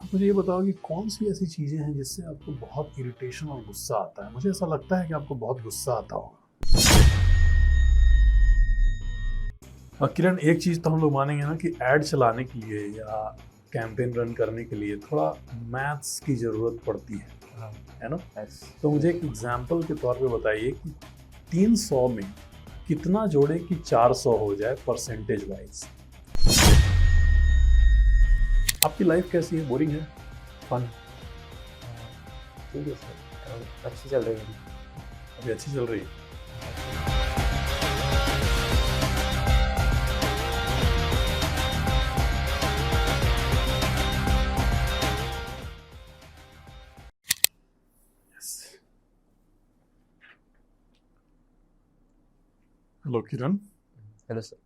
आप मुझे ये बताओ कि कौन सी ऐसी चीज़ें हैं जिससे आपको बहुत इरिटेशन और गुस्सा आता है? मुझे ऐसा लगता है कि आपको बहुत गुस्सा आता होगा। और किरण, एक चीज़ तो हम लोग मानेंगे ना कि ऐड चलाने के लिए या कैंपेन रन करने के लिए थोड़ा मैथ्स की ज़रूरत पड़ती हाँ, है ना? यस। तो मुझे एक एग्जांपल के तौर पे बताइए कि 300 में कितना जोड़ें कि 400 हो जाए परसेंटेज वाइज? आपकी लाइफ कैसी है? बोरिंग है? फन? ठीक है सर, अच्छी चल रही है। अभी अच्छी चल रही है? Yes. Hello, Kiran. Hello sir,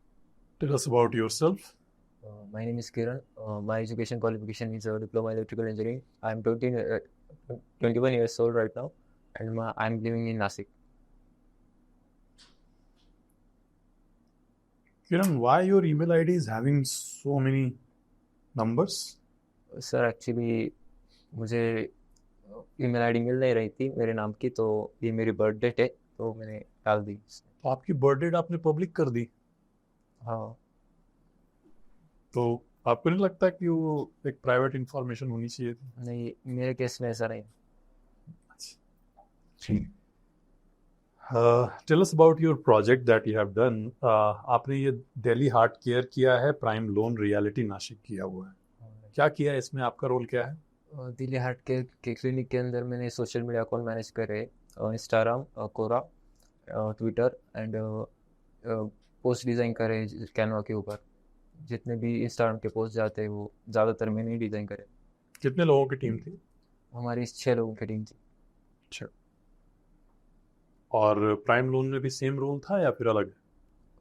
Tell us about yourself. my name is Kiran. My education qualification is Diploma Electrical Engineering. I'm 21 years old right now, and I'm living in Nasik. Kiran, why your email ID is having so many numbers? Sir actually मुझे email ID मिल नहीं रही थी मेरे नाम की, तो ये मेरी बर्थ डेट है तो मैंने डाल दी। तो आपकी बर्थ डेट आपने पब्लिक कर दी, हाँ तो आपको नहीं लगता कि वो एक प्राइवेट इंफॉर्मेशन होनी चाहिए थी? नहीं, मेरे केस में ऐसा नहीं। Tell us about your project that you have done. आपने ये दिल्ली हार्ट केयर किया है, प्राइम लोन रियलिटी नासिक किया हुआ है। क्या किया है इसमें? आपका रोल क्या है? दिल्ली हार्ट के क्लिनिक के अंदर मैंने सोशल मीडिया अकाउंट मैनेज करे, Instagram, Quora, Twitter and post design करे कैनवा के ऊपर। जितने भी इंस्टाग्राम के पोस्ट जाते हैं वो ज़्यादातर मैंने ही डिज़ाइन करे। कितने लोगों की टीम थी? हमारी 6 लोगों की टीम थी। अच्छा। और प्राइम लोन में भी सेम रोल था या फिर अलग?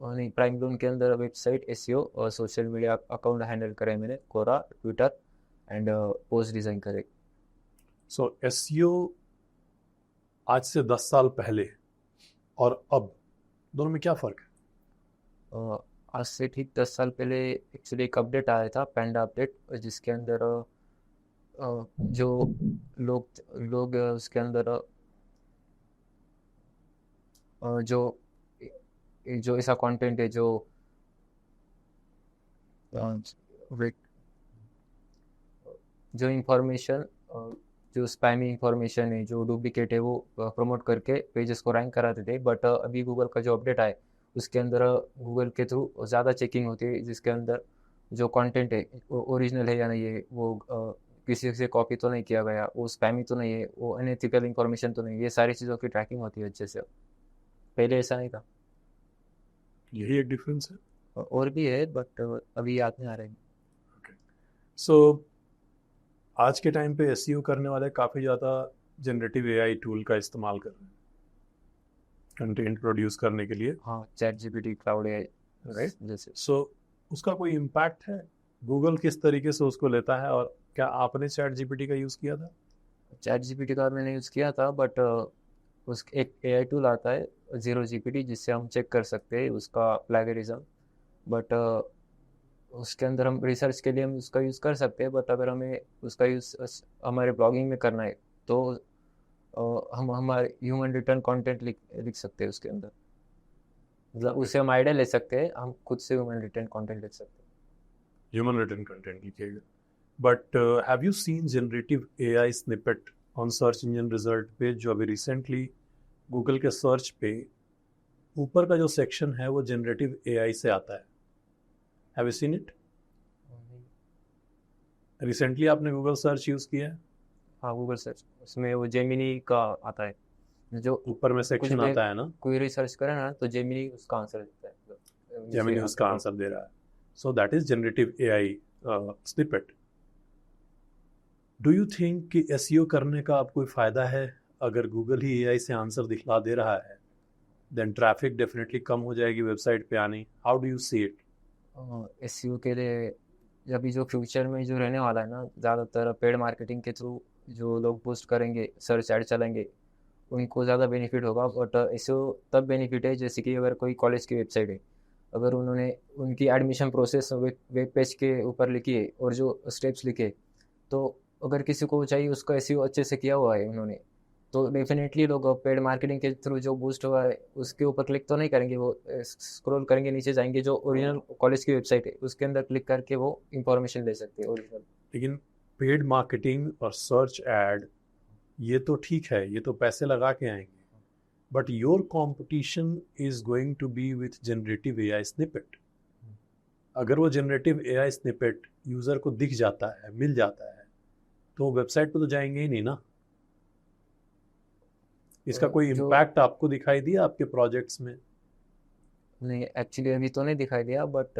और नहीं, प्राइम लोन के अंदर वेबसाइट, एसईओ और सोशल मीडिया अकाउंट हैंडल करे मैंने, कोरा, ट्विटर एंड पोस्ट डिज़ाइन करे। सो एसईओ आज से 10 साल पहले और अब दोनों में क्या फ़र्क है? आज से ठीक 10 साल पहले एक्चुअली एक अपडेट आया था, पैंडा अपडेट, जिसके अंदर जो लोग लोग उसके अंदर जो जो ऐसा कंटेंट है जो वेट जो इंफॉर्मेशन जो स्पैमी इंफॉर्मेशन है, जो डुप्लीकेट है, वो प्रमोट करके पेजेस को रैंक कराते थे। बट अभी गूगल का जो अपडेट आए उसके अंदर गूगल के थ्रू ज़्यादा चेकिंग होती है, जिसके अंदर जो कंटेंट है वो ओरिजिनल है या नहीं है, वो किसी से कॉपी तो नहीं किया गया, वो स्पैमी तो नहीं है, वो अनएथिकल इंफॉर्मेशन तो नहीं है, ये सारी चीज़ों की ट्रैकिंग होती है अच्छे से। पहले ऐसा नहीं था। यही एक डिफरेंस है। और भी है बट अभी याद नहीं आ रहा है। सो आज के टाइम पे एसईओ करने वाले काफ़ी ज़्यादा जनरेटिव एआई टूल का इस्तेमाल कर रहे हैं कंटेंट प्रोड्यूस करने के लिए, हाँ, chat GPT, Claude AI right? जैसे। सो उसका कोई इम्पैक्ट है? गूगल किस तरीके से उसको लेता है? और क्या आपने चैट जीपीटी का यूज़ किया था? चैट जीपीटी का मैंने यूज़ किया था, बट उस एक एआई टूल आता है, जीरो जीपीटी, जिससे हम चेक कर सकते हैं उसका प्लेगरिज्म। बट उसके अंदर हम रिसर्च के लिए हम उसका यूज़ कर सकते हैं, बट अगर हमें उसका यूज़ हमारे ब्लॉगिंग में करना है तो हम हमारे ह्यूमन रिटर्न कंटेंट लिख लिख सकते हैं उसके अंदर। मतलब उससे हम आइडिया ले सकते हैं, हम खुद से ह्यूमन रिटर्न कंटेंट लिख सकते हैं। ह्यूमन रिटन कंटेंट लिखिएगा। But have you seen generative AI snippet on search engine result पे? जो अभी रिसेंटली गूगल के सर्च पे ऊपर का जो सेक्शन है वो जनरेटिव एआई से आता है। Have you seen it? Recently आपने गूगल सर्च यूज़ किया है? हाँ, गूगल सर्च, उसमें वो जेमिनी का आता है, जो ऊपर में कुछ सेक्शन भी आता है ना, कोई रिसर्च करे ना तो जेमिनी उसका आंसर देता है, मतलब जेमिनी उसका आंसर दे रहा है। So that is generative AI snippet. Do you think कि एसईओ करने का आपको कोई फ़ायदा है? अगर गूगल ही एआई से आंसर दिखला दे रहा है देन ट्रैफिक डेफिनेटली कम हो जाएगी वेबसाइट पे आनी। How do you see it? SEO के लिए अभी जो फ्यूचर में जो रहने वाला है ना, ज़्यादातर पेड मार्केटिंग के थ्रू जो लोग पोस्ट करेंगे, सर्च ऐड चलेंगे, उनको ज़्यादा बेनिफिट होगा। बट एसईओ तब बेनिफिट है जैसे कि अगर कोई कॉलेज की वेबसाइट है, अगर उन्होंने उनकी एडमिशन प्रोसेस वेब पेज के ऊपर लिखी है और जो स्टेप्स लिखे, तो अगर किसी को चाहिए उसका एसईओ अच्छे से किया हुआ है उन्होंने, तो डेफिनेटली लोग पेड मार्केटिंग के थ्रू जो बूस्ट हुआ है उसके ऊपर क्लिक तो नहीं करेंगे, वो स्क्रॉल करेंगे, नीचे जाएंगे, जो ओरिजिनल कॉलेज की वेबसाइट है उसके अंदर क्लिक करके वो इंफॉर्मेशन ले सकते हैं ओरिजिनल। लेकिन पेड मार्केटिंग और सर्च एड ये तो ठीक है, ये तो पैसे लगा के आएंगे, but your competition is going to be with generative AI snippet. अगर वो जनरेटिव एआई स्निपेट यूजर को दिख जाता है, मिल जाता है, तो वेबसाइट पे तो जाएंगे ही नहीं ना। इसका कोई जो इम्पैक्ट आपको दिखाई दिया आपके प्रोजेक्ट्स में? नहीं, एक्चुअली अभी तो नहीं दिखाई दिया, बट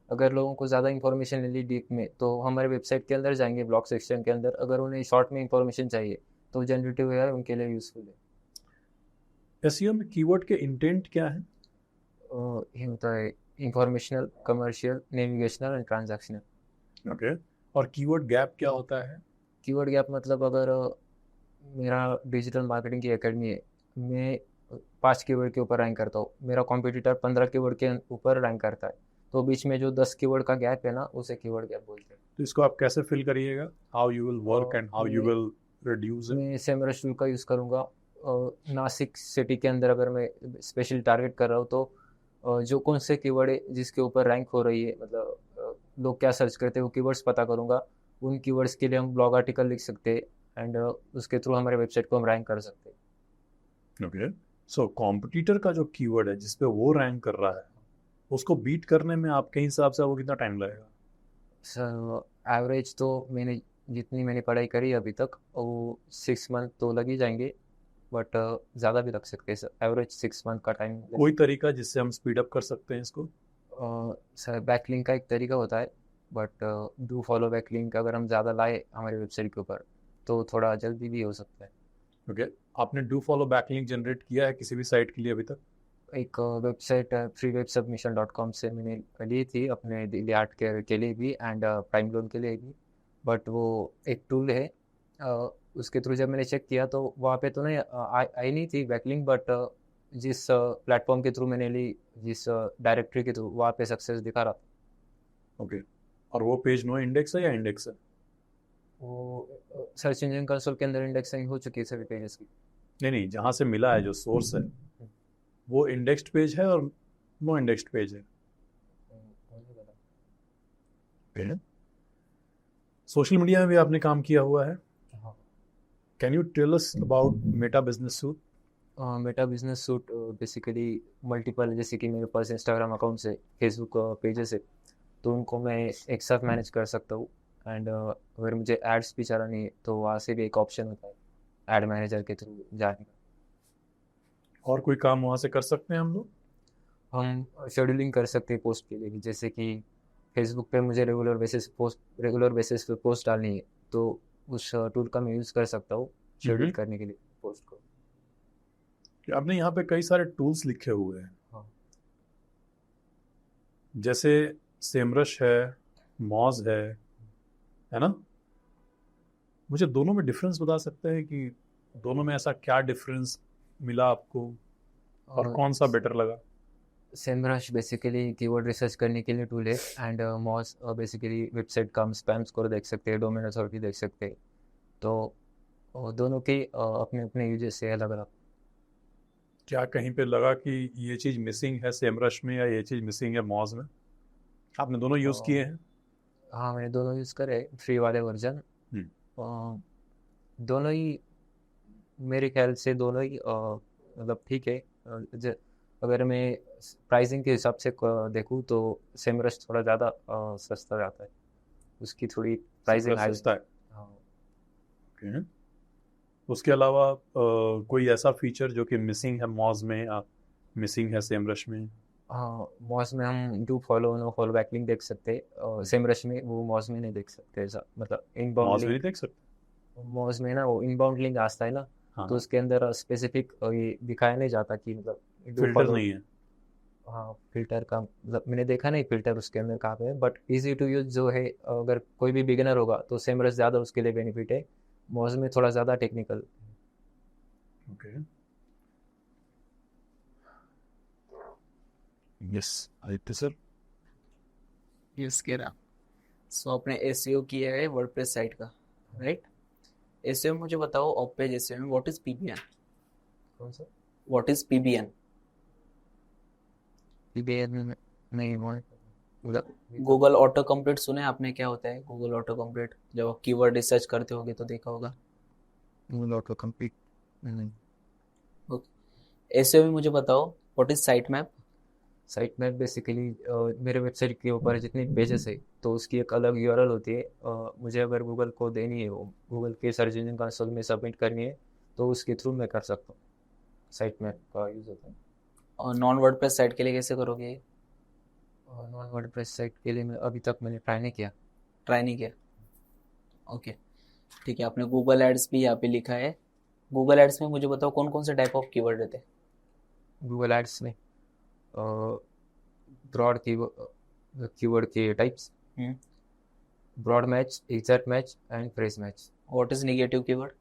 अगर लोगों को ज़्यादा इन्फॉर्मेशन लेनी डीप में तो हमारे वेबसाइट के अंदर जाएंगे, ब्लॉग सेक्शन के अंदर, अगर उन्हें शॉर्ट में इंफॉर्मेशन चाहिए तो जनरेटिव एआई उनके लिए यूज़फुल है। एसईओ में कीवर्ड के इंटेंट क्या है? ये होता है informational, commercial, navigational and transactional. Okay. और कीवर्ड गैप क्या होता है? कीवर्ड गैप मतलब अगर मेरा डिजिटल मार्केटिंग की एकेडमी है, मैं 5 कीवर्ड के ऊपर रैंक करता हूँ, मेरा कॉम्पिटिटर 15 कीवर्ड के ऊपर रैंक करता है, तो बीच में जो 10 कीवर्ड का गैप है ना, उसे कीवर्ड गैप बोलते हैं। तो इसको आप कैसे फिल करिएगा? How you will work and how you मैं विल रिड्यूस इट? मैं सेमरस टूल का यूज़ करूँगा। नासिक सिटी के अंदर अगर मैं स्पेशली टारगेट कर रहा हूँ तो जो कौन से कीवर्ड है जिसके ऊपर रैंक हो रही है, मतलब लोग क्या सर्च करते हैं वो कीवर्ड्स पता करूँगा, उन कीवर्ड्स के लिए हम ब्लॉग आर्टिकल लिख सकते हैं एंड उसके थ्रू हमारे वेबसाइट को हम रैंक कर सकते हैं। ओके। सो कॉम्पिटिटर का जो कीवर्ड है जिस पे वो रैंक कर रहा है, उसको बीट करने में आपके हिसाब से वो कितना टाइम लगेगा? सर एवरेज तो जितनी मैंने पढ़ाई करी अभी तक वो 6 मंथ तो लग ही जाएंगे, बट ज़्यादा भी लग सकते हैं सर, एवरेज 6 मंथ का टाइम। कोई तरीका जिससे हम स्पीड अप कर सकते हैं इसको? सर बैकलिंक का एक तरीका होता है, बट डू फॉलो बैकलिंक अगर हम ज़्यादा लाए हमारे वेबसाइट के ऊपर तो थोड़ा जल्दी भी हो सकता है। ओके। आपने डू फॉलो बैकलिंक जनरेट किया है किसी भी साइट के लिए अभी तक? एक वेबसाइट freewebsubmission.com से मैंने ली थी अपने दिल्ली आर्ट के लिए भी एंड प्राइम लोन के लिए भी, बट वो एक टूल है, उसके थ्रू जब मैंने चेक किया तो वहाँ पे तो नहीं आई नहीं थी बैकलिंक, बट जिस प्लेटफॉर्म के थ्रू मैंने ली, जिस डायरेक्टरी के थ्रू, वहाँ पे सक्सेस दिखा रहा था। ओके। और वो पेज नो इंडेक्स है या इंडेक्स है? वो सर्च इंजन कंसोल के अंदर इंडेक्सिंग हो चुकी है सभी पेजेस की। नहीं नहीं, जहाँ से मिला है जो सोर्स है वो इंडेक्स्ड पेज है और नो इंडेक्स्ड पेज है? सोशल मीडिया में भी आपने काम किया हुआ है। हाँ। Can you tell us about Meta business suite? Meta business suite basically multiple, जैसे कि मेरे पास इंस्टाग्राम अकाउंट्स है, फेसबुक पेजेस है, तो उनको मैं एक साथ मैनेज कर सकता हूँ एंड अगर मुझे एड्स भी चलानी है तो वहाँ से भी एक ऑप्शन होता है एड मैनेजर के थ्रू जाने का। और कोई काम वहाँ से कर सकते हैं हम लोग? हम शेड्यूलिंग कर सकते हैं पोस्ट के लिए भी, जैसे कि फेसबुक पे मुझे रेगुलर बेसिस पे पोस्ट डालनी है तो उस टूल का मैं यूज़ कर सकता हूँ शेड्यूल करने के लिए पोस्ट को। आपने यहाँ पे कई सारे टूल्स लिखे हुए हैं। हाँ। जैसे सेमरश है, मॉज है ना? मुझे दोनों में डिफरेंस बता सकते हैं कि दोनों में ऐसा क्या डिफरेंस मिला आपको और कौन सा बेटर लगा? सेमरश बेसिकली कीवर्ड रिसर्च करने के लिए टूल है एंड मॉज बेसिकली वेबसाइट का हम स्पैम स्कोर देख सकते हैं, डोमेन अथॉरिटी देख सकते हैं, तो दोनों के अपने अपने यूजेस है अलग अलग। क्या कहीं पे लगा कि ये चीज़ मिसिंग है सेमरश में या ये चीज़ मिसिंग है मॉज में? आपने दोनों यूज़ किए हैं? हाँ, मैंने दोनों यूज़ करे, फ्री वाले वर्जन। दोनों ही मेरे ख्याल से दोनों ही मतलब ठीक है। अगर मैं प्राइसिंग के हिसाब से देखूँ तो सेमरश थोड़ा ज़्यादा सस्ता जाता है, उसकी थोड़ी प्राइसिंग हाई सस्ता है। हाँ। ओके। उसके अलावा कोई ऐसा फीचर जो कि मिसिंग है मॉज में या मिसिंग है सेमरश में? हाँ, मॉज में हम do follow no follow backlink देख सकते हैं, सेमरश में वो मॉज में नहीं देख सकते, ऐसा मतलब इनबाउंड मॉज में लिंक। नहीं देख सकते? मॉज में ना वो इनबाउंड लिंक आता है ना, हाँ, तो उसके अंदर स्पेसिफिक ये दिखाया नहीं जाता कि मतलब डू फिल्टर फॉलो। नहीं है? हाँ, फिल्टर का मतलब मैंने देखा नहीं फिल्टर उसके अंदर कहाँ पे है, बट इजी टू यूज जो है, अगर कोई भी बिगिनर होगा तो सेमरस ज़्यादा उसके लिए बेनिफिट है, मॉज में थोड़ा ज़्यादा technical. Okay. Yes, Aditya sir. Use करा। सो आपने एसईओ किया है वर्डप्रेस साइट का। राइट। एसईओ में मुझे बताओ, ऑफ पेज एसईओ में व्हाट इज पीबीएन? कौन सा? What is PBN? पीबीएन में नहीं मतलब गूगल ऑटो कंप्लीट सुने आपने? क्या होता है गूगल ऑटो कंप्लीट? जब आप कीवर्ड रिसर्च करते होगे तो देखा होगा। गूगल ऑटो कंप्लीट नहीं। एसईओ में मुझे बताओ what is site map? Site map basically मेरे वेबसाइट के ऊपर जितने पेजेस है तो उसकी एक अलग यूआरएल होती है। मुझे अगर गूगल को देनी है, वो गूगल के सर्च इंजन कंसोल में सबमिट करनी है, तो उसके थ्रू मैं कर सकता हूँ। साइट मैप का यूज़ होता है। और नॉन वर्डप्रेस साइट के लिए कैसे करोगे? और नॉन वर्डप्रेस साइट के लिए अभी तक मैंने ट्राई नहीं किया। ट्राई नहीं किया? ओके, ठीक है। आपने गूगल एड्स भी यहाँ पे लिखा है। गूगल एड्स में मुझे बताओ कौन कौन से टाइप ऑफ कीवर्ड रहते हैं? गूगल एड्स में ब्रॉड कीवर्ड के types, broad match, exact match and phrase match. What is negative keyword?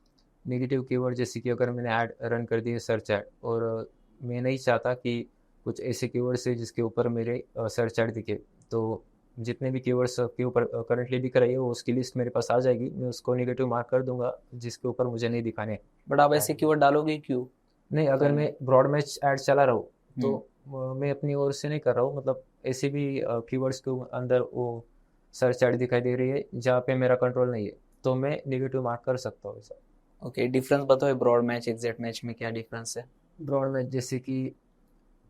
Negative keyword जैसे कि अगर मैंने ऐड रन कर दी है, सर्च ऐड, और मैं नहीं चाहता कि कुछ ऐसे कीवर्ड्स है जिसके ऊपर मेरे सर्च ऐड दिखे, तो जितने भी कीवर्ड्स के ऊपर करंटली दिख रही है वो उसकी लिस्ट मेरे पास आ जाएगी, मैं उसको नेगेटिव मार्क कर दूंगा जिसके ऊपर मुझे नहीं दिखाने। बट आप ऐसे कीवर्ड डालोगे क्यों? नहीं, अगर मैं ब्रॉड मैच ऐड चला रहा हूँ तो मैं अपनी ओर से नहीं कर रहा हूँ, मतलब ऐसे भी कीवर्ड्स के अंदर वो सर्च ऐड दिखाई दे रही है जहाँ पे मेरा कंट्रोल नहीं है, तो मैं नेगेटिव मार्क कर सकता हूँ ऐसा। ओके, डिफरेंस बताओ ब्रॉड मैच एग्जैक्ट मैच में क्या डिफरेंस है? ब्रॉड मैच जैसे कि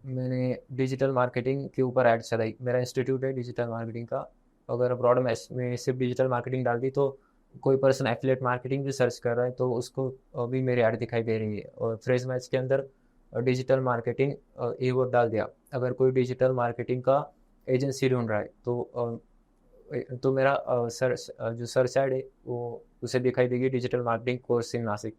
मैंने डिजिटल मार्केटिंग के ऊपर ऐड चलाई, मेरा इंस्टीट्यूट है डिजिटल मार्केटिंग का, अगर ब्रॉड मैच में सिर्फ डिजिटल मार्केटिंग डाल दी तो कोई पर्सन एफिलिएट मार्केटिंग भी सर्च कर रहा है तो उसको भी मेरी ऐड दिखाई दे रही है। और फ्रेज मैच के अंदर डिजिटल मार्केटिंग ये वर्ड डाल दिया, अगर कोई डिजिटल मार्केटिंग का एजेंसी ढूंढ रहा है तो मेरा जो सर्च ऐड है वो उसे दिखाई देगी digital marketing course in Nashik.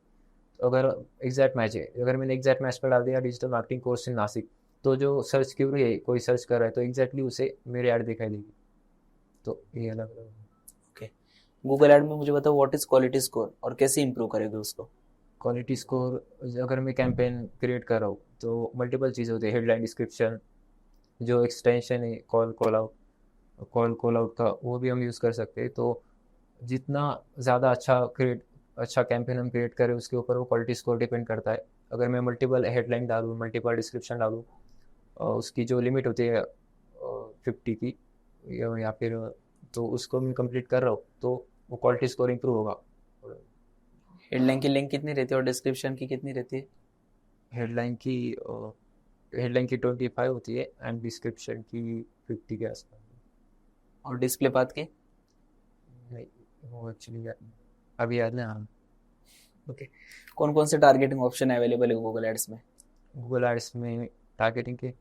अगर एग्जैक्ट मैच है, अगर मैंने एग्जैक्ट मैच पर डाल दिया digital marketing course in Nashik, तो जो सर्च क्यूरी है कोई सर्च कर रहा है तो एग्जैक्टली उसे मेरी ऐड दिखाई देगी। तो ये अलग अलग। ओके, गूगल ऐड में मुझे बताओ व्हाट इज क्वालिटी स्कोर और कैसे इंप्रूव करेंगे उसको? क्वालिटी स्कोर, अगर मैं कैंपेन क्रिएट कर रहा हूँ तो मल्टीपल चीज़ें होती है, हेडलाइन, डिस्क्रिप्शन, जो एक्सटेंशन है कॉल आउट का वो भी हम यूज़ कर सकते हैं। तो जितना ज़्यादा अच्छा कैंपेन हम क्रिएट करें उसके ऊपर वो क्वालिटी स्कोर डिपेंड करता है। अगर मैं मल्टीपल हेडलाइन डालूँ, मल्टीपल डिस्क्रिप्शन डालूँ, उसकी जो लिमिट होती है 50 की या फिर, तो उसको मैं कंप्लीट कर रहा हूँ तो वो क्वालिटी स्कोर इंप्रूव होगा। हेडलाइन की लिंक कितनी रहती है और डिस्क्रिप्शन की कितनी रहती है? हेडलाइन की 25 होती है एंड डिस्क्रिप्शन की 50 के आसपास। और डिस्प्ले पाथ की? नहीं, वो एक्चुअली अभी याद नहीं। हाँ। ओके, कौन कौन से टारगेटिंग ऑप्शन अवेलेबल है गूगल एड्स में? गूगल एड्स में टारगेटिंग के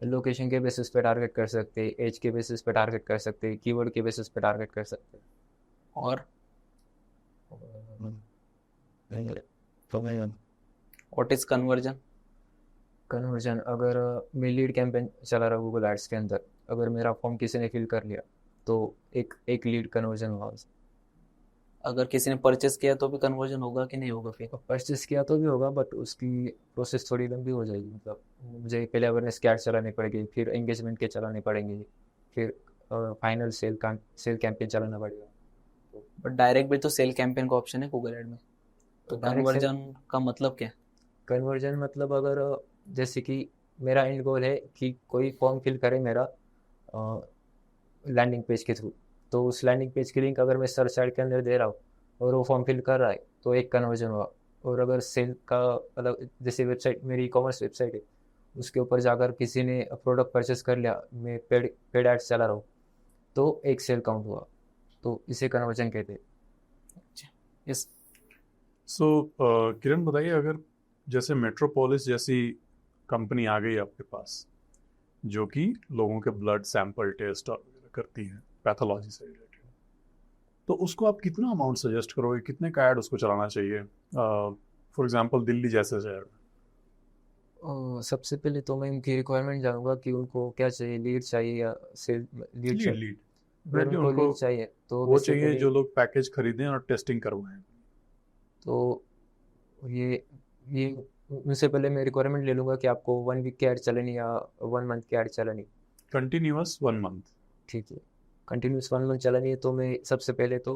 लोकेशन के बेसिस पे टारगेट कर सकते हैं, एज के बेसिस पे टारगेट कर सकते हैं, कीवर्ड के बेसिस पे टारगेट कर सकते हैं। और व्हाट इज कन्वर्जन? कन्वर्जन, अगर मैं लीड कैंपेन चला रहा हूँ गूगल एड्स के अंदर, अगर मेरा फॉर्म किसी ने फिल कर लिया तो एक लीड कन्वर्जन हुआ उससे। अगर किसी ने परचेस किया तो भी कन्वर्जन होगा कि नहीं होगा फिर? परचेस किया तो भी होगा बट उसकी प्रोसेस थोड़ी लंबी हो जाएगी, मतलब मुझे पहले अवेयरनेस के एड चलाने पड़ेंगे, फिर एंगेजमेंट के चलाने पड़ेंगे, फिर फाइनल सेल कैंपेन चलाना पड़ेगा। बट डायरेक्ट भी तो सेल कैंपेन का ऑप्शन है गूगल एड में, तो डायरेक्ट सेल कन्वर्जन का मतलब क्या? कन्वर्जन मतलब, अगर जैसे कि मेरा एंड गोल है कि कोई फॉर्म फिल करे मेरा लैंडिंग पेज के थ्रू, तो उस लैंडिंग पेज की लिंक अगर मैं सर्च ऐड के अंदर दे रहा हूँ और वो फॉर्म फिल कर रहा है तो एक कन्वर्जन हुआ। और अगर सेल का अलग, जैसे वेबसाइट मेरी ई कॉमर्स वेबसाइट है, उसके ऊपर जाकर किसी ने प्रोडक्ट परचेस कर लिया, मैं पेड एड्स चला रहा हूँ, तो एक सेल काउंट हुआ, तो इसे कन्वर्जन कहते हैं। यस। सो किरण बताइए, अगर जैसे मेट्रोपोलिस जैसी कंपनी आ गई आपके पास जो कि लोगों के ब्लड सैंपल टेस्ट और करती है पैथोलॉजी से रिलेटेड, तो उसको आप कितना अमाउंट सजेस्ट करोगे, कितने का ऐड उसको चलाना चाहिए? फॉर एग्जांपल दिल्ली जैसे शहर में। सबसे पहले तो मैं उनकी रिक्वायरमेंट जानूंगा कि उनको क्या चाहिए, लीड चाहिए या सेल लीड चाहिए। लीड अगर उनको लीड चाहिए तो वो चाहिए बेसिकली जो लोग पैकेज खरीदें और टेस्टिंग करवाएं। तो ये उनसे पहले मैं रिक्वायरमेंट ले लूँगा कि आपको 1 वीक की ऐड चलानी या 1 मंथ की ऐड चलानी। Continuous 1 month. ठीक है, कंटिन्यूस 1 मंथ चलानी है तो मैं सबसे पहले तो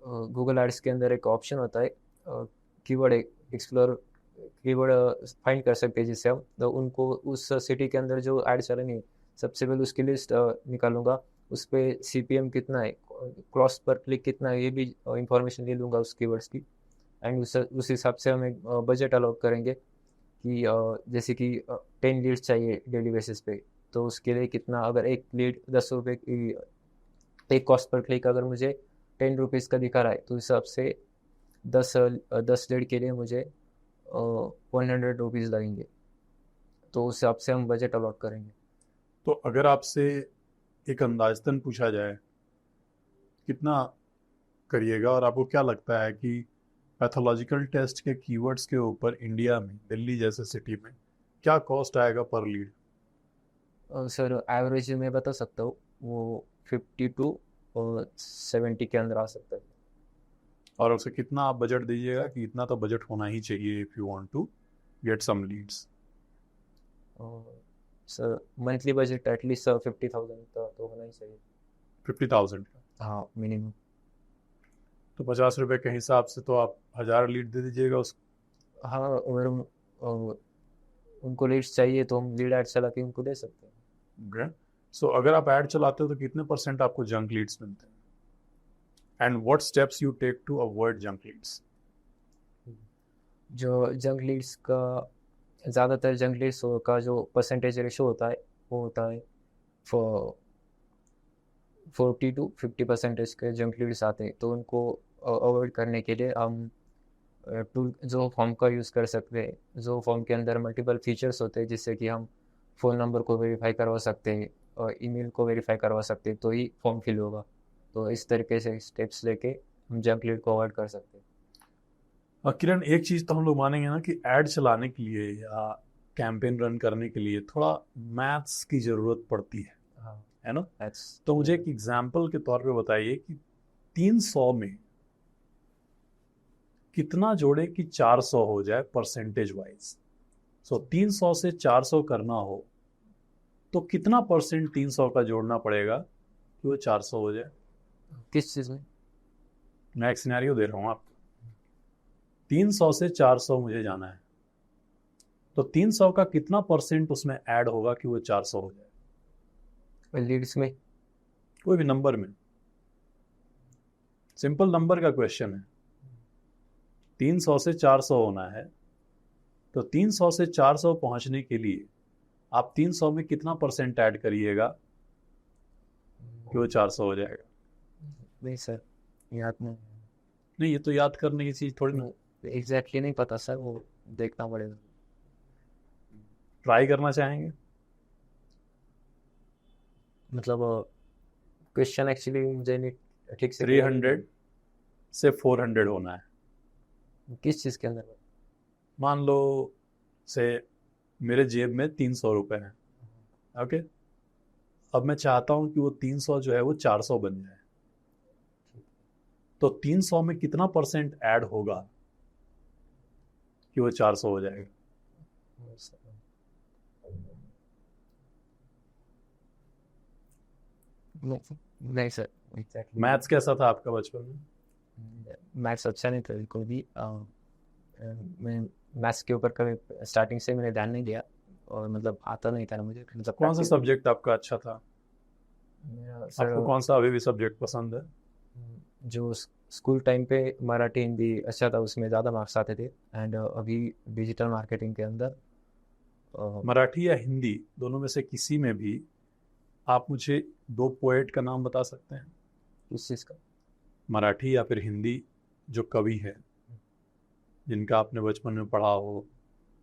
गूगल एड्स के अंदर एक ऑप्शन होता है कीवर्ड एक्सप्लोर, कीवर्ड फाइंड कर सकते हैं जिससे हम तो उनको उस सिटी के अंदर जो ऐड चलेंगे सबसे पहले उसकी लिस्ट निकालूंगा, उस पर CPM कितना है, क्रॉस पर क्लिक कितना है, ये भी इंफॉर्मेशन ले लूँगा उस कीवर्ड्स की। एंड उस हिसाब से हम एक बजट अलॉट करेंगे कि जैसे कि 10 लीड्स चाहिए डेली बेसिस पे, तो उसके लिए कितना, अगर एक लीड 10 रुपये की, एक कॉस्ट पर क्लिक अगर मुझे 10 रुपीज़ का दिखा रहा है तो उस हिसाब से 10 लीड के लिए मुझे 100 रुपीज़ लगेंगे, तो उस हिसाब से हम बजट अलॉट करेंगे। तो अगर आपसे एक अंदाजतन पूछा जाए कितना करिएगा, और आपको क्या लगता है कि पैथोलॉजिकल टेस्ट के कीवर्ड्स के ऊपर इंडिया में, दिल्ली जैसे सिटी में क्या कॉस्ट आएगा पर लीड? सर एवरेज मैं बता सकता हूँ, वो 50 to 70 के अंदर आ सकता है। और उसे कितना आप बजट दीजिएगा कि इतना तो बजट होना ही चाहिए if you want to get some leads? Sir monthly budget at least 50,000 तो होना ही चाहिए। 50,000 का? हाँ मिनिमम। तो 50 रुपये के हिसाब से तो आप 1000 लीड दे दीजिएगा उसको। हाँ अगर उनको लीड्स चाहिए तो हम लीड ऐड चला के उनको दे सकते हैं। ओके, सो अगर आप ऐड चलाते हो तो कितने % आपको जंक लीड्स मिलते हैं? And what steps you take to avoid junk leads? जो जंक लीड्स का, ज़्यादातर जंक लीड्स का जो परसेंटेज रेशो होता है वो होता है 40 to 50% के जंक लीड्स आते हैं, तो उनको अवॉइड करने के लिए हम टूल जो फॉर्म का यूज़ कर सकते हैं, जो फॉर्म के अंदर मल्टीपल फीचर्स होते हैं जिससे कि हम फ़ोन नंबर को वेरीफाई करवा सकते हैं और ईमेल को वेरीफाई करवा सकते हैं, तो ही फॉर्म फिल होगा। तो इस तरीके से स्टेप्स लेके हम जंक लीड को अवॉइड कर सकते हैं। किरण, एक चीज़ तो हम लोग मानेंगे ना कि ऐड चलाने के लिए या कैंपेन रन करने के लिए थोड़ा मैथ्स की ज़रूरत पड़ती है ना? तो मुझे एक एग्जाम्पल के तौर पे बताइए कि 300 में कितना जोड़े कि 400 हो जाए परसेंटेज वाइज। सो 300 से 400 करना हो तो कितना % 300 का जोड़ना पड़ेगा कि वो 400 हो जाए? किस चीज़ में? मैं एक सिनेरियो दे रहा हूँ आपको। 300 से 400 मुझे जाना है, तो 300 का कितना % उसमें ऐड होगा कि वो 400 हो जाए? लीड्स में? कोई भी नंबर में, सिंपल नंबर का क्वेश्चन है। 300 से 400 होना है, तो 300 से 400 पहुंचने के लिए आप 300 में कितना % ऐड करिएगा कि वो 400 हो जाएगा? नहीं सर, याद नहीं, ये तो याद करने की चीज़ थोड़ी ना। एग्जैक्टली नहीं पता सर, वो देखना पड़ेगा। ट्राई करना चाहेंगे? मतलब क्वेश्चन एक्चुअली मुझे नहीं ठीक से। 300 से 400 होना है। किस चीज़ के अंदर? मान लो से मेरे जेब में 300 रुपये हैं, ओके। अब मैं चाहता हूं कि वो 300 जो है वो 400 बन जाए, तो 300 में कितना % ऐड होगा कि वो 400 हो जाएगा? नहीं सर, एग्जैक्टली मैथ्स कैसा था आपका बचपन में? मैथ्स अच्छा नहीं था बिल्कुल भी। मैं मैथ्स के ऊपर कभी स्टार्टिंग से मैंने ध्यान नहीं दिया, और मतलब आता नहीं था ना मुझे। मतलब कौन सा सब्जेक्ट आपका अच्छा था? सर आपको कौन सा अभी भी सब्जेक्ट पसंद है? जो स्कूल टाइम पे मराठी हिंदी अच्छा था, उसमें ज़्यादा मार्क्स आते थे। एंड अभी डिजिटल मार्केटिंग के अंदर मराठी या हिंदी दोनों में से किसी में भी आप मुझे 2 पोएट का नाम बता सकते हैं? इस चीज़ का मराठी या फिर हिंदी जो कवि है जिनका आपने बचपन में पढ़ा हो,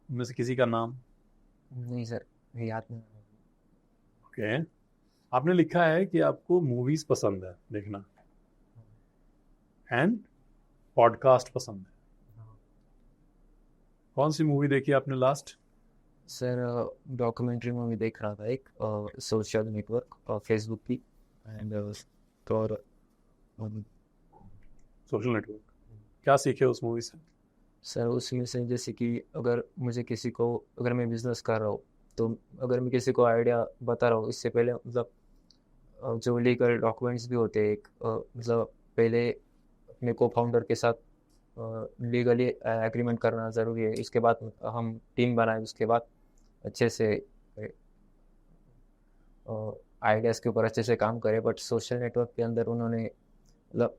उनमें से किसी का नाम? नहीं सर, याद नहीं। ओके, आपने लिखा है कि आपको मूवीज पसंद है देखना एंड पॉडकास्ट पसंद है। कौन सी मूवी देखी आपने लास्ट? सर डॉक्यूमेंट्री मूवी देख रहा था एक, सोशल नेटवर्क फेसबुक की, एंड तो सोशल नेटवर्क। क्या सीखे उस मूवी से? सर उसमें से जैसे कि अगर मुझे किसी को, अगर मैं बिजनेस कर रहा हूँ, तो अगर मैं किसी को आइडिया बता रहा हूँ, इससे पहले मतलब जो लीगल डॉक्यूमेंट्स भी होते हैं एक, मतलब पहले अपने को फाउंडर के साथ लीगली एग्रीमेंट करना ज़रूरी है। उसके बाद हम टीम बनाए, उसके बाद अच्छे से आइडियाज़ के ऊपर अच्छे से काम करें। बट सोशल नेटवर्क के अंदर उन्होंने मतलब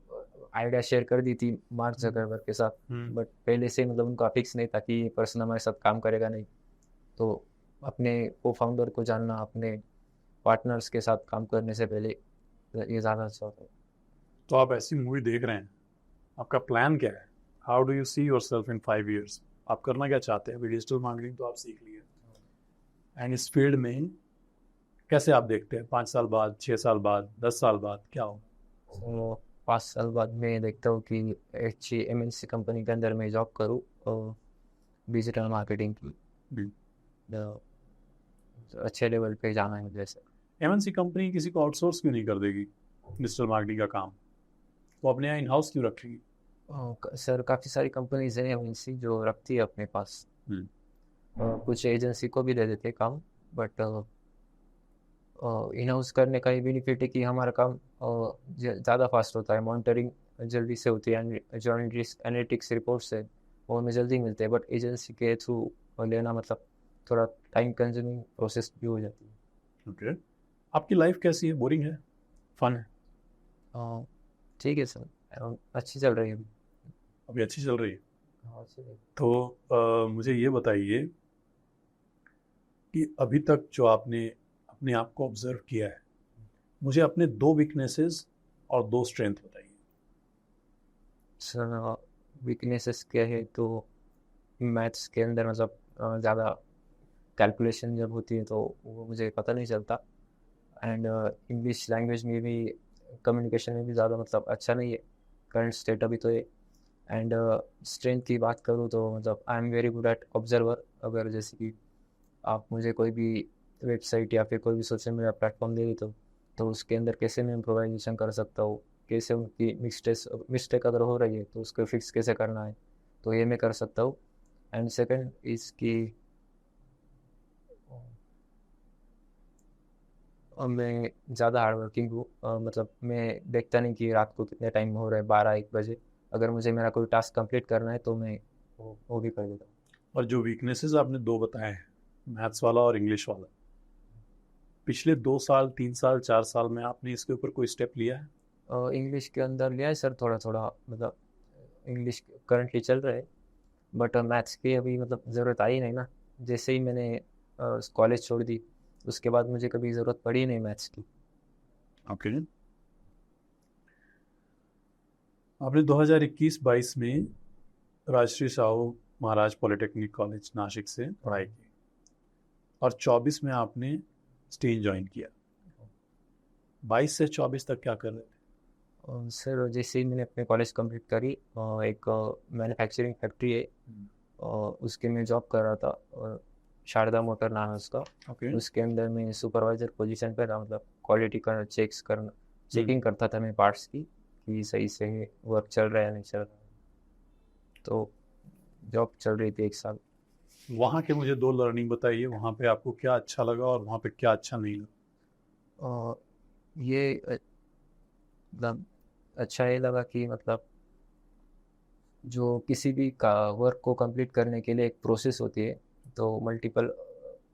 आइडिया शेयर कर दी थी मार्क जकरबर्ग के साथ, बट पहले से मतलब उनका फिक्स नहीं था कि ये पर्सन हमारे साथ काम करेगा नहीं। तो अपने को फाउंडर को जानना, अपने पार्टनर्स के साथ काम करने से पहले ये ज़्यादा अच्छा होता है। तो आप ऐसी मूवी देख रहे हैं, आपका प्लान क्या है? How do you see your self in 5 years? आप करना क्या चाहते हैं? डिजिटल मार्केटिंग तो आप सीख लिए, एंड इस फील्ड में कैसे आप देखते हैं 5 साल बाद, 6 साल बाद, 10 साल बाद क्या होगा? तो 5 साल बाद मैं देखता हूँ कि अच्छी MNC कंपनी के अंदर मैं जॉब करूँ और डिजिटल मार्केटिंग की अच्छे लेवल पे जाना है मुझे से। MNC कंपनी किसी को आउटसोर्स क्यों नहीं कर देगी डिजिटल मार्केटिंग का काम? वो अपने यहाँ इन हाउस क्यों रखेगी? सर काफ़ी सारी कंपनीज हैं MNC जो रखती है अपने पास। कुछ एजेंसी को भी दे देते हैं काम, बट इन हाउस करने का ये बेनिफिट है कि हमारा काम ज़्यादा फास्ट होता है, मॉनिटरिंग जल्दी से होती है, जो एनालिटिक्स रिपोर्ट्स है वो हमें जल्दी मिलते हैं। बट एजेंसी के थ्रू लेना मतलब थोड़ा टाइम कंज्यूमिंग प्रोसेस भी हो जाती है। ओके, आपकी लाइफ कैसी है? बोरिंग है, फन है? ठीक है सर, अच्छी चल रही है अभी अच्छी चल रही है। हाँ, अच्छी है। तो मुझे ये बताइए कि अभी तक जो आपने अपने आप को ऑब्जर्व किया है, मुझे अपने 2 वीकनेसेस और 2 स्ट्रेंथ बताइए। सर वीकनेसेस क्या है तो मैथ्स के अंदर मतलब ज़्यादा कैलकुलेशन जब होती है तो वो मुझे पता नहीं चलता, एंड इंग्लिश लैंग्वेज में भी कम्युनिकेशन में भी ज़्यादा मतलब अच्छा नहीं है करंट स्टेट अभी तो ये। एंड स्ट्रेंथ की बात करूँ तो मतलब I am very good at observer. अगर जैसे कि आप मुझे कोई भी वेबसाइट या फिर कोई भी सोशल मीडिया प्लेटफॉर्म दे देते हो तो उसके अंदर कैसे मैं इम्प्रोवाइजेशन कर सकता हूँ, कैसे उनकी मिस्टेक अगर हो रही है तो उसको फिक्स कैसे करना है, तो ये मैं कर सकता हूँ। एंड सेकंड इसकी मैं ज़्यादा हार्ड वर्किंग हूँ। मतलब मैं देखता नहीं कि रात को कितने टाइम हो रहा है, 12-1 बजे। अगर मुझे मेरा कोई टास्क कंप्लीट करना है तो मैं वो भी कर देता हूँ। और जो वीकनेसेस आपने 2 बताए हैं, मैथ्स वाला और इंग्लिश वाला, पिछले 2 साल, 3 साल, 4 साल में आपने इसके ऊपर कोई स्टेप लिया है? इंग्लिश के अंदर लिया है सर थोड़ा थोड़ा, मतलब इंग्लिश करंटली चल रहा है, बट मैथ्स की अभी मतलब ज़रूरत आई नहीं ना। जैसे ही मैंने कॉलेज छोड़ दी उसके बाद मुझे कभी ज़रूरत पड़ी नहीं मैथ्स की। ओके, आपने 2021-22 में राजश्री साहू महाराज पॉलिटेक्निक कॉलेज नासिक से पढ़ाई की और 24 में आपने स्टेज ज्वाइन किया। 22 से 24 तक क्या कर रहे थे? सर जैसे ही मैंने अपने कॉलेज कंप्लीट करी, एक मैन्युफैक्चरिंग फैक्ट्री है, उसके में जॉब कर रहा था, शारदा मोटर नाम है उसका। ओके, उसके अंदर मैं सुपरवाइजर पोजीशन पे था, मतलब क्वालिटी का चेकिंग करता था मैं पार्ट्स की कि सही से वर्क चल रहा है या नहीं चल रहा है। तो जॉब चल रही थी 1 साल। वहाँ के मुझे 2 लर्निंग बताइए, वहाँ पे आपको क्या अच्छा लगा और वहाँ पे क्या अच्छा नहीं लगा? ये मतलब अच्छा ये लगा कि मतलब जो किसी भी का वर्क को कंप्लीट करने के लिए एक प्रोसेस होती है, तो मल्टीपल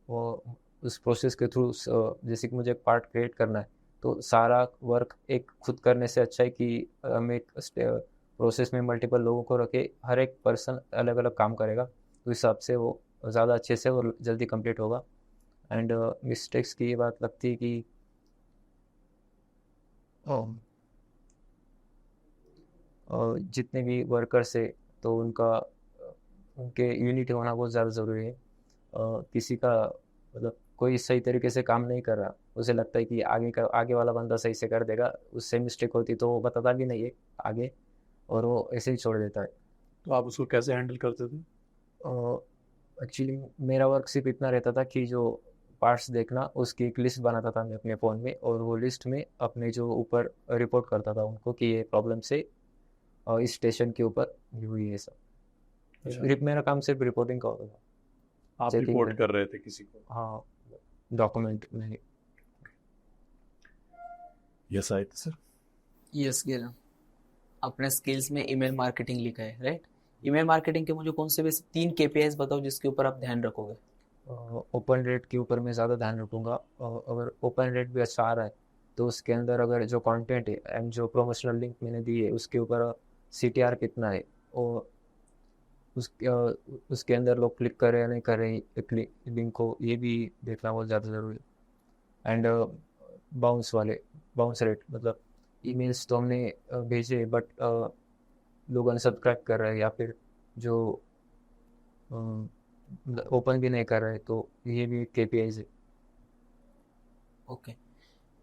वो उस प्रोसेस के थ्रू जैसे कि मुझे एक पार्ट क्रिएट करना है तो सारा वर्क एक खुद करने से अच्छा है कि हम एक प्रोसेस में मल्टीपल लोगों को रखे, हर एक पर्सन अलग अलग काम करेगा तो इस हिसाब से वो ज़्यादा अच्छे से और जल्दी कंप्लीट होगा। एंड मिस्टेक्स की ये बात लगती है कि और जितने भी वर्कर्स है तो उनके यूनिटी होना बहुत ज़्यादा ज़रूरी है। किसी का मतलब कोई सही तरीके से काम नहीं कर रहा, उसे लगता है कि आगे वाला बंदा सही से कर देगा, उससे मिस्टेक होती तो वो बताता भी नहीं है आगे और वो ऐसे ही छोड़ देता है। तो आप उसको कैसे हैंडल करते थे? एक्चुअली मेरा वर्क सिर्फ इतना रहता था कि जो पार्ट्स देखना उसकी एक लिस्ट बनाता था मैं अपने फ़ोन में, और वो लिस्ट में अपने जो ऊपर रिपोर्ट करता था उनको कि ये प्रॉब्लम से इस स्टेशन के ऊपर हुई है सब। अच्छा, मेरा काम सिर्फ रिपोर्टिंग का होता था, आप चेकिंग रिपोर्ट कर रहे थे किसी को? हाँ डॉक्यूमेंट में। यस आए थे सर। यस गिरण, अपने स्किल्स में ईमेल मार्केटिंग लिखा है, राइट? ईमेल मार्केटिंग के मुझे कौन से वैसे 3 KPIs बताओ जिसके ऊपर आप ध्यान रखोगे। ओपन रेट के ऊपर मैं ज़्यादा ध्यान रखूँगा। अगर ओपन रेट भी अच्छा आ रहा है तो उसके अंदर अगर जो कंटेंट है एंड जो प्रोमोशनल लिंक मैंने दी है उसके ऊपर CTR कितना है, और उसके अंदर लोग क्लिक कर रहे हैं या नहीं कर रहे हैं लिंक को, ये भी देखना बहुत ज़्यादा ज़रूरी है। एंड बाउंस रेट, मतलब ईमेल्स तो हमने भेजे बट लोग अनसब्सक्राइब कर रहे हैं या फिर जो ओपन भी नहीं कर रहे, तो ये भी KPIs है। ओके,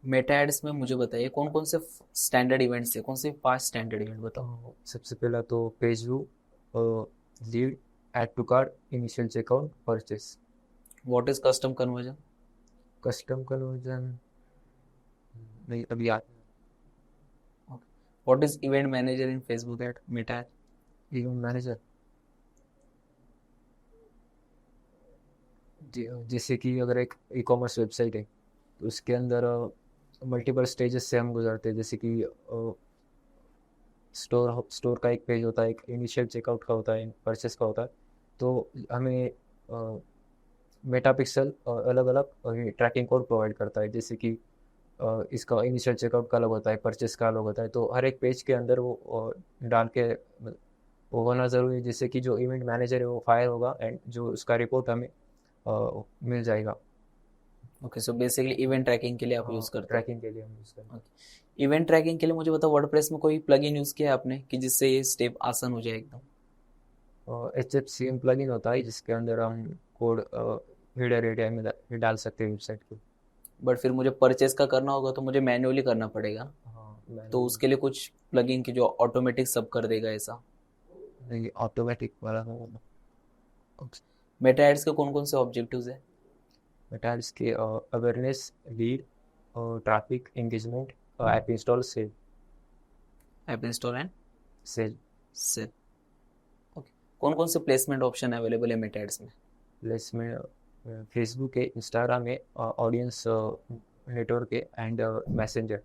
मेटा एड्स में मुझे बताइए कौन कौन से स्टैंडर्ड इवेंट्स है, कौन से 5 स्टैंडर्ड इवेंट बताओ। सबसे पहला तो page view, lead, add to cart, initial checkout, purchase. What is custom conversion? Custom conversion नहीं अभी याद। What is event manager in Facebook ad Meta ad? Event manager जैसे कि अगर एक ई-कॉमर्स वेबसाइट है तो उसके अंदर मल्टीपल स्टेजेस से हम गुजरते हैं, जैसे कि स्टोर का एक पेज होता है, एक इनिशियल चेकआउट का होता है, परचेस का होता है। तो हमें मेटापिक्सल अलग अलग ट्रैकिंग कोड प्रोवाइड करता है, जैसे कि इसका इनिशियल चेकआउट का अलग होता है, परचेस का अलग होता है। तो हर एक पेज के अंदर वो डाल के वो होना ज़रूरी है, जिससे कि जो इवेंट मैनेजर है वो फायर होगा एंड जो उसका रिपोर्ट हमें मिल जाएगा। Okay, so basically event tracking के लिए आप यूज करते हो। ट्रैकिंग के लिए हम यूज़ करते हैं। इवेंट ट्रैकिंग के लिए मुझे बताओ वर्डप्रेस में कोई प्लगइन यूज किया है आपने कि जिससे ये स्टेप आसान हो जाए एकदम? HFCM प्लगइन होता है जिसके अंदर हम कोड हेडर एरिया में डाल सकते हैं वेबसाइट के। बट फिर मुझे परचेस का करना होगा तो मुझे मैन्युअली करना पड़ेगा, हाँ, तो उसके लिए कुछ प्लगइन की जो ऑटोमेटिक सब कर देगा ऐसा? नहीं, ऑटोमेटिक वाला मेटा एड्स के कौन कौन से ऑब्जेक्टिव्स है? मेटाल्स के awareness, lead, traffic, engagement, app install, sale. App install and sale sale. Okay, कौन कौन से प्लेसमेंट ऑप्शन अवेलेबल है मेटा एड्स में? प्लेसमेंट फेसबुक है, इंस्टाग्राम है, ऑडियंस नेटवर्क है एंड मैसेंजर।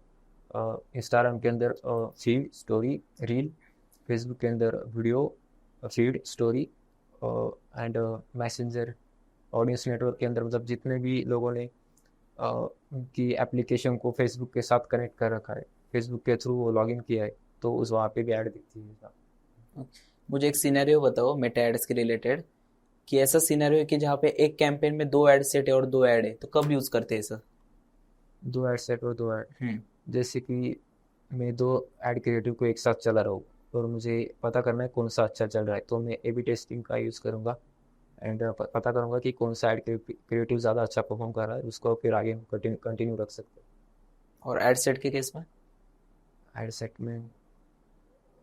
इंस्टाग्राम के अंदर फीड, स्टोरी, रील। फेसबुक के अंदर video, feed, story and messenger. Audience network के अंदर मतलब जितने भी लोगों ने उनकी एप्लीकेशन को फेसबुक के साथ कनेक्ट कर रखा है, फेसबुक के थ्रू वो लॉगिन किया है, तो उस वहाँ पे भी ऐड दिखती है। मुझे एक सिनेरियो बताओ मेटा एड्स के रिलेटेड, कि ऐसा सिनेरियो है कि जहाँ पे एक कैंपेन में 2 एड सेट है और 2 एड है, तो कब यूज करते हैं सर? 2 ऐड सेट और 2 ऐड, जैसे कि मैं 2 ऐड क्रिएटिव को एक साथ चला रहा हूँ और मुझे पता करना है कौन सा अच्छा चल रहा है, तो मैं A/B टेस्टिंग का यूज़ करूँगा एंड पता करूँगा कि कौन सा ऐड क्रिएटिव ज़्यादा अच्छा परफॉर्म कर रहा है, उसको फिर आगे हम कंटिन्यू रख सकते हैं। और एड सेट के केस में? ऐड सेट में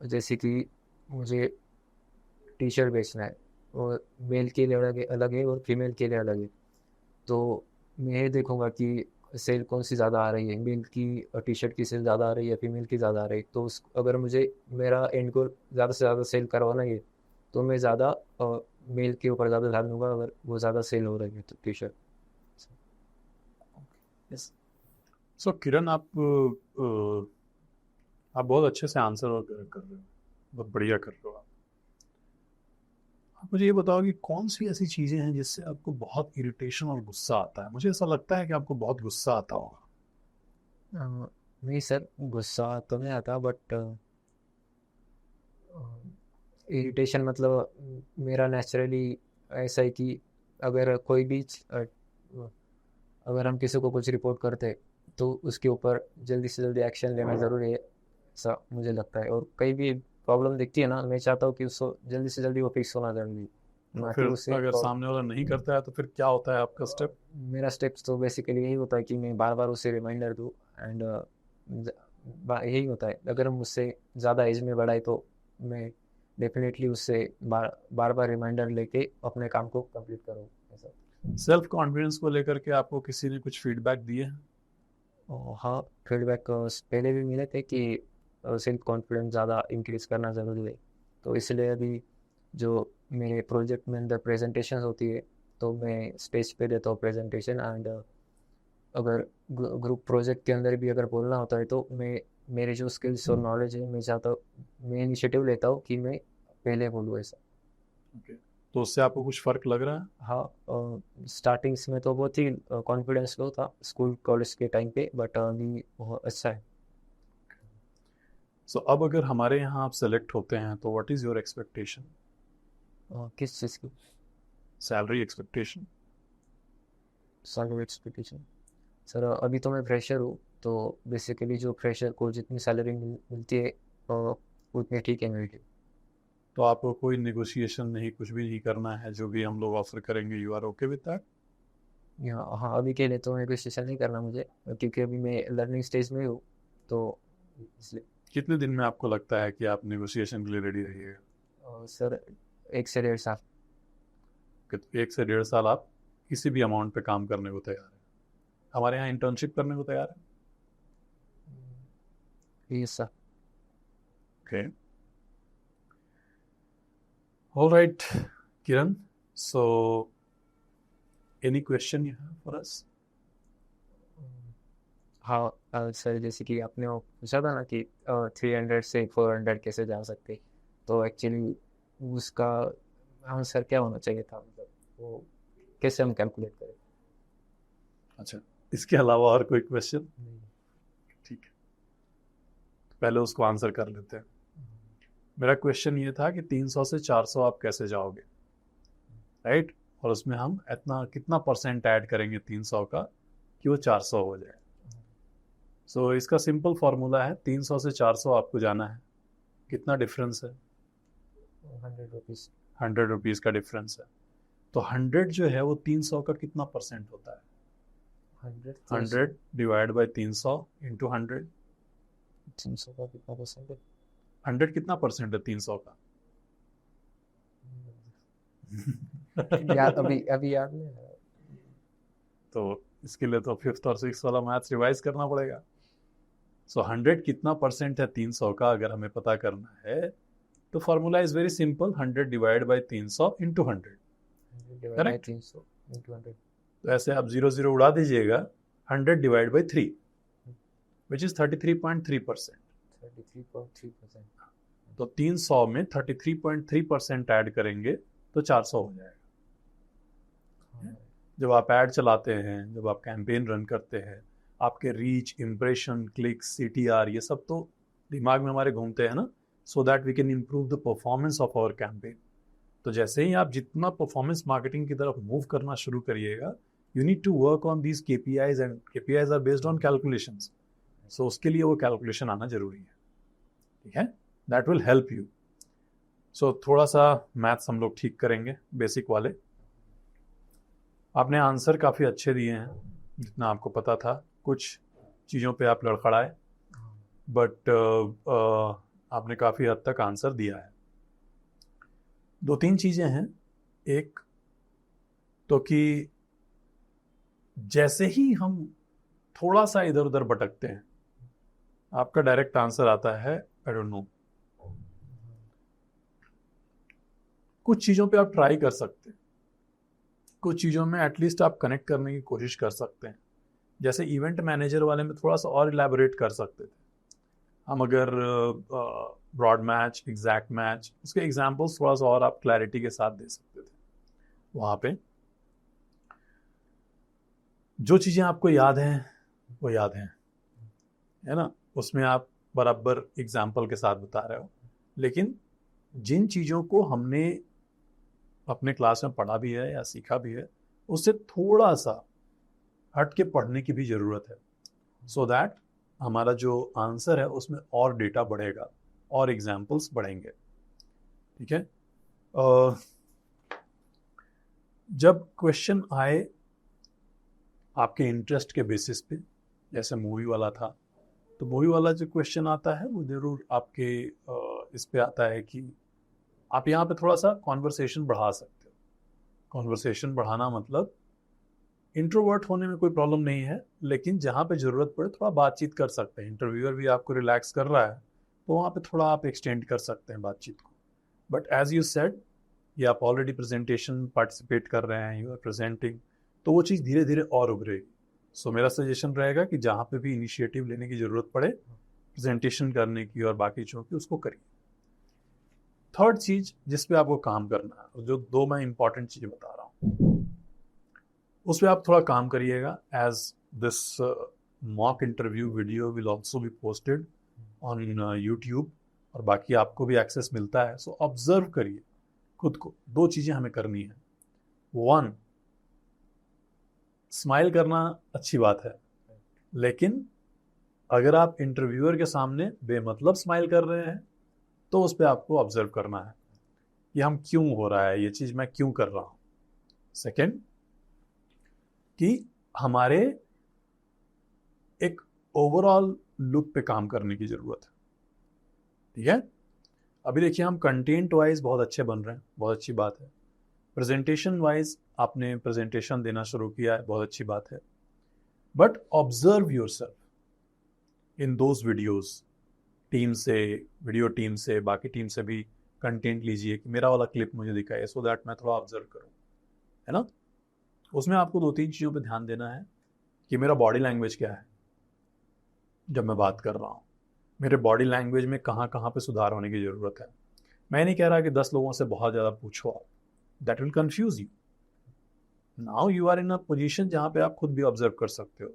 जैसे कि मुझे T-शर्ट बेचना है और मेल के लिए अलग है और फीमेल के लिए अलग है, तो मैं ये देखूँगा कि सेल कौन सी ज़्यादा आ रही है, मेल की T-शर्ट की सेल ज़्यादा आ रही है, फीमेल की ज़्यादा आ रही है। तो उस अगर मुझे मेरा एंड गोल ज़्यादा से ज़्यादा सेल करवाना ही है तो मैं ज़्यादा मेल के ऊपर ज़्यादा ध्यान दूंगा, अगर वो ज़्यादा सेल हो रही है तो T-शर्ट। यस। सो किरण, आप बहुत अच्छे से आंसर कर रहे हो, बहुत बढ़िया कर रहे हो आप मुझे ये बताओ कि कौन सी ऐसी चीज़ें हैं जिससे आपको बहुत इरिटेशन और गुस्सा आता है? मुझे ऐसा लगता है कि आपको बहुत गुस्सा आता होगा। नहीं सर, गुस्सा तो नहीं आता, बट इरिटेशन मतलब मेरा नेचुरली ऐसा है कि अगर कोई भी अगर हम किसी को कुछ रिपोर्ट करते हैं तो उसके ऊपर जल्दी से जल्दी एक्शन लेना ज़रूरी है, ऐसा मुझे लगता है। और कहीं भी प्रॉब्लम दिखती है ना, मैं चाहता हूँ कि उसको जल्दी से जल्दी वो फिक्स होना ज़रूरी है, तो ना कि फिर उससे अगर सामने वाला नहीं करता है तो फिर क्या होता है आपका स्टेप? मेरा स्टेप्स तो बेसिकली यही होता है कि मैं बार बार उसे रिमाइंडर दूँ एंड यही होता है। अगर मुझसे ज़्यादा एज में बड़ा है तो मैं डेफिनेटली उससे बार बार रिमाइंडर लेके अपने काम को कंप्लीट करूँ, ऐसा। सेल्फ कॉन्फिडेंस को लेकर के आपको किसी ने कुछ फीडबैक दिए? हाँ, फीडबैक पहले भी मिले थे कि सेल्फ कॉन्फिडेंस ज़्यादा इंक्रीज़ करना ज़रूरी है, तो इसलिए अभी जो मेरे प्रोजेक्ट में अंदर प्रेजेंटेशन होती है तो मैं स्टेज पे देता हूँ प्रेजेंटेशन एंड अगर ग्रुप प्रोजेक्ट के अंदर भी अगर बोलना होता है तो मैं मेरे जो स्किल्स और नॉलेज है मैं इनिशिएटिव लेता हूँ कि मैं पहले बोलूँ ऐसा। ओके, तो उससे आपको कुछ फर्क लग रहा है? हाँ, स्टार्टिंग्स में तो बहुत ही कॉन्फिडेंस लो था स्कूल कॉलेज के टाइम पे, बट अभी बहुत अच्छा है। सो अब अगर हमारे यहाँ आप सेलेक्ट होते हैं तो व्हाट इज़ योर एक्सपेक्टेशन, किस चीज़ की? Salary expectation? Salary expectation sir, अभी तो मैं फ्रेशर हूँ, तो बेसिकली जो फ्रेशर को जितनी सैलरी मिलती है उतनी ठीक है मेरी। तो आपको कोई नेगोशिएशन नहीं, कुछ भी नहीं करना है, जो भी हम लोग ऑफर करेंगे you are okay with that? हाँ, अभी के लिए तो नेगोशिएशन नहीं करना मुझे, क्योंकि अभी मैं लर्निंग स्टेज में हूँ, तो इसलिए। कितने दिन में आपको लगता है कि आप नेगोशिएशन के लिए रेडी रहिएगा? सर 1 से 1.5 साल। कि 1 से 1.5 साल आप किसी भी अमाउंट पे काम करने को तैयार है? हमारे यहाँ इंटर्नशिप करने को तैयार है? Yes sir. Okay, alright Kiran, so any question you have for us? हाँ सर, जैसे कि आपने वो पूछा था ना कि 300 से 400 कैसे जा सकते, तो एक्चुअली उसका आंसर क्या होना चाहिए था, मतलब वो कैसे हम कैलकुलेट करें? अच्छा, इसके अलावा और कोई क्वेश्चन? ठीक है, पहले उसको आंसर कर लेते हैं। मेरा क्वेश्चन ये था कि 300 से 400 आप कैसे जाओगे, राइट? और उसमें हम इतना कितना परसेंट ऐड करेंगे 300 का कि वो 400 हो जाए। सो इसका सिंपल फॉर्मूला है, 300 से 400 आपको जाना है, कितना डिफरेंस है? 100 रुपीज़। 100 रुपीज़ का डिफरेंस है। तो 100 जो है वो 300 का कितना परसेंट होता है? 100 डिवाइड बाई 300 इंटू 100। 300 का कितना परसेंट है? 100 कितना परसेंट है 300 का? याद अभी याद नहीं आ रहा। तो इसके लिए तो 5th और 6th वाला मैथ्स रिवाइज करना पड़ेगा। सो 100 कितना परसेंट है 300 का, अगर हमें पता करना है तो formula is very simple, 100 divide by 300 into 100। Correct? 300 into 100। तो ऐसे आप 0 उड़ा दीजिएगा, 100 डिवाइड बाई 3 विच इज 33.3%। 33.3%। तो 300 में 33.3% ऐड करेंगे तो 400 हो जाएगा। जब आप ऐड चलाते हैं, जब आप कैंपेन रन करते हैं, आपके रीच, इम्प्रेशन, क्लिक्स, CTR ये सब तो दिमाग में हमारे घूमते हैं ना, so that we can improve the performance of our campaign. तो जैसे ही आप जितना परफॉर्मेंस मार्केटिंग की तरफ मूव करना शुरू करिएगा, you need to work on these KPIs, and KPIs are based on calculations. So उसके लिए वो कैलकुलेशन आना जरूरी है, ठीक है? That will help you. So थोड़ा सा मैथ्स हम लोग ठीक करेंगे, बेसिक वाले। आपने आंसर काफ़ी अच्छे दिए हैं, जितना आपको पता था। कुछ चीज़ों पे आप लड़खड़ाए, बट आपने काफ़ी हद तक आंसर दिया है। 2-3 चीज़ें हैं। एक तो कि जैसे ही हम थोड़ा सा इधर उधर भटकते हैं, आपका डायरेक्ट आंसर आता है आई डोंट नो। कुछ चीज़ों पे आप ट्राई कर सकते हैं, कुछ चीज़ों में एटलीस्ट आप कनेक्ट करने की कोशिश कर सकते हैं। जैसे इवेंट मैनेजर वाले में थोड़ा सा और इलेबोरेट कर सकते थे हम, अगर ब्रॉड मैच, एग्जैक्ट मैच, उसके एग्जांपल्स थोड़ा सा और आप क्लैरिटी के साथ दे सकते थे वहाँ पे। जो चीज़ें आपको याद हैं वो याद हैं, है ना, उसमें आप बराबर एग्जाम्पल के साथ बता रहे हो। लेकिन जिन चीज़ों को हमने अपने क्लास में पढ़ा भी है या सीखा भी है, उससे थोड़ा सा हट के पढ़ने की भी ज़रूरत है, सो दैट हमारा जो आंसर है उसमें और डेटा बढ़ेगा और एग्जाम्पल्स बढ़ेंगे, ठीक है? जब क्वेश्चन आए आपके इंटरेस्ट के बेसिस पे, जैसे मूवी वाला था, तो मूवी वाला जो क्वेश्चन आता है वो ज़रूर आपके इस पे आता है कि आप यहाँ पे थोड़ा सा कॉन्वर्सेशन बढ़ा सकते हो। कॉन्वर्सेशन बढ़ाना मतलब इंट्रोवर्ट होने में कोई प्रॉब्लम नहीं है, लेकिन जहाँ पे ज़रूरत पड़े थोड़ा बातचीत कर सकते हैं। इंटरव्यूअर भी आपको रिलैक्स कर रहा है तो वहाँ पे थोड़ा आप एक्सटेंड कर सकते हैं बातचीत को। बट एज यू सेड, ये आप ऑलरेडी प्रेजेंटेशन पार्टिसिपेट कर रहे हैं, यू आर प्रेजेंटिंग, तो वो चीज़ धीरे धीरे और उभरेगी। सो मेरा सजेशन रहेगा कि जहाँ पे भी इनिशिएटिव लेने की ज़रूरत पड़े, प्रेजेंटेशन करने की और बाकी चीज़ों की, उसको करिए। थर्ड चीज़ जिस पे आपको काम करना है, और जो दो मैं इंपॉर्टेंट चीज़ें बता रहा हूँ, उस पर आप थोड़ा काम करिएगा। As this mock interview video will also be posted on YouTube, और बाकी आपको भी एक्सेस मिलता है। सो ऑब्जर्व करिए खुद को। दो चीज़ें हमें करनी है। वन, स्माइल करना अच्छी बात है, लेकिन अगर आप इंटरव्यूअर के सामने बेमतलब स्माइल कर रहे हैं तो उस पर आपको ऑब्जर्व करना है कि हम क्यों हो रहा है, ये चीज़ मैं क्यों कर रहा हूँ। सेकेंड, कि हमारे एक ओवरऑल लुक पे काम करने की ज़रूरत है। ठीक है, अभी देखिए हम कंटेंट वाइज बहुत अच्छे बन रहे हैं, बहुत अच्छी बात है। प्रेजेंटेशन वाइज आपने प्रेजेंटेशन देना शुरू किया है, बहुत अच्छी बात है। But observe yourself in those videos. Team से, वीडियो टीम से, बाकी टीम से भी कंटेंट लीजिए कि मेरा वाला क्लिप मुझे दिखाइए, सो दैट मैं थोड़ा ऑब्जर्व करूँ, है ना। उसमें आपको दो तीन चीज़ों पे ध्यान देना है कि मेरा बॉडी लैंग्वेज क्या है जब मैं बात कर रहा हूँ, मेरे बॉडी लैंग्वेज में कहाँ कहाँ पे सुधार होने की ज़रूरत है। मैं नहीं कह रहा कि 10 लोगों से बहुत ज़्यादा पूछो आप, that will confuse you. Now you are in a position जहाँ पे आप खुद भी ऑब्जर्व कर सकते हो,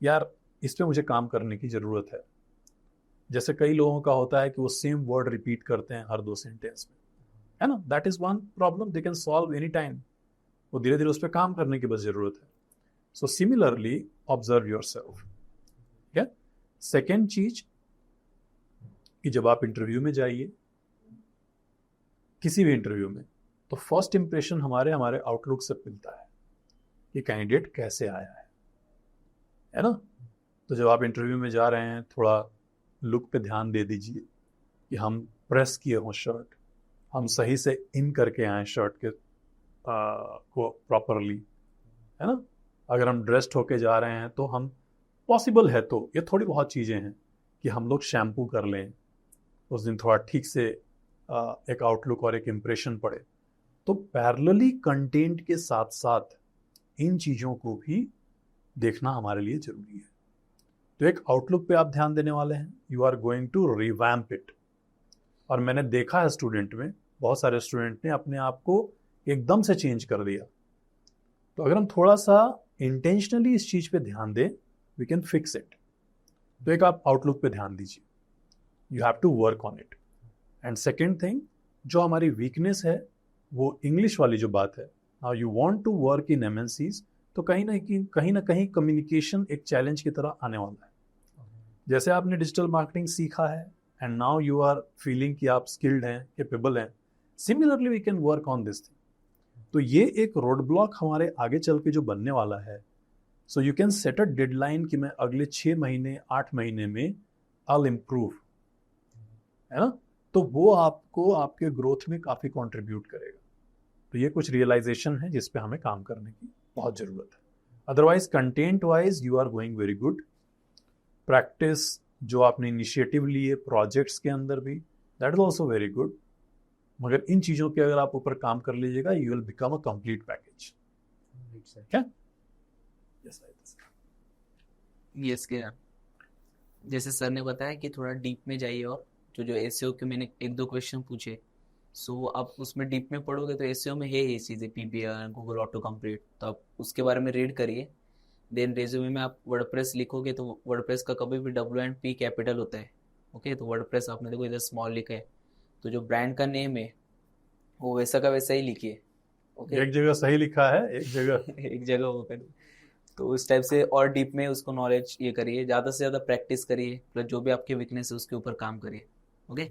यार इस पे मुझे काम करने की ज़रूरत है। जैसे कई लोगों का होता है कि वो सेम वर्ड रिपीट करते हैं हर 2 सेंटेंस में, है ना। That is one problem they can solve any time. वो धीरे धीरे उस पर काम करने की बस ज़रूरत है। So similarly observe yourself. ठीक है। सेकेंड चीज कि जब आप इंटरव्यू में जाइए, किसी भी इंटरव्यू में, तो फर्स्ट इंप्रेशन हमारे आउटलुक से मिलता है कि कैंडिडेट कैसे आया है ना। तो जब आप इंटरव्यू में जा रहे हैं, थोड़ा लुक पे ध्यान दे दीजिए कि हम प्रेस किए हों शर्ट, हम सही से इन करके आए शर्ट के को प्रॉपरली, है ना। अगर हम ड्रेस्ड होके जा रहे हैं तो हम, पॉसिबल है तो ये थोड़ी बहुत चीज़ें हैं कि हम लोग शैम्पू कर लें, उस दिन थोड़ा ठीक से एक आउटलुक और एक इम्प्रेशन पड़े। तो पैरेलली कंटेंट के साथ साथ इन चीज़ों को भी देखना हमारे लिए ज़रूरी है। तो एक आउटलुक पे आप ध्यान देने वाले हैं, you are going to revamp it. और मैंने देखा है स्टूडेंट में, बहुत सारे स्टूडेंट ने अपने आप को एकदम से चेंज कर दिया। तो अगर हम थोड़ा सा इंटेंशनली इस चीज़ पे ध्यान दें, वी कैन फिक्स इट। तो एक आप आउटलुक पे ध्यान दीजिए, you have to work on it. And second thing, जो हमारी वीकनेस है वो इंग्लिश वाली जो बात है, now you want to work in MNCs, तो कहीं ना कहीं कम्युनिकेशन एक चैलेंज की तरह आने वाला है। जैसे आपने डिजिटल मार्केटिंग सीखा है and now you are feeling कि आप स्किल्ड हैं, कैपेबल हैं, similarly we can work on this thing. तो ये एक रोड ब्लॉक हमारे आगे चल के जो बनने वाला है। So you can set a deadline कि मैं अगले 6 महीने 8 महीने में I'll improve, है ना। तो वो आपको आपके ग्रोथ में काफ़ी कंट्रीब्यूट करेगा। तो ये कुछ रियलाइजेशन है जिस पे हमें काम करने की बहुत ज़रूरत है। Otherwise content wise you are going very good. Practice जो आपने इनिशिएटिव लिए प्रोजेक्ट्स के अंदर भी, that is also very good. मगर इन चीज़ों के अगर आप ऊपर काम कर लीजिएगा, you will become a complete package. क्या यस क्या, जैसे सर ने बताया कि थोड़ा डीप में जाइए, और जो एसईओ के मैंने 1-2 क्वेश्चन पूछे, सो आप उसमें डीप में पढ़ोगे तो एसईओ में है ये चीज़ें, पीपीआर, गूगल ऑटो कंप्लीट, तो आप उसके बारे में रीड करिए। देन रेज्यूमे में आप वर्डप्रेस लिखोगे तो वर्डप्रेस का कभी भी W&P कैपिटल होता है। ओके, तो वर्डप्रेस आपने देखो इधर स्मॉल लिखा है, तो जो ब्रांड का नेम है वो वैसा का वैसा ही लिखिए। ओके, एक जगह सही लिखा है, एक जगह एक जगह वो करिए। तो उस टाइप से और डीप में उसको नॉलेज ये करिए, ज़्यादा से ज़्यादा प्रैक्टिस करिए, प्लस जो भी आपके वीकनेस है उसके ऊपर काम करिए। ओके।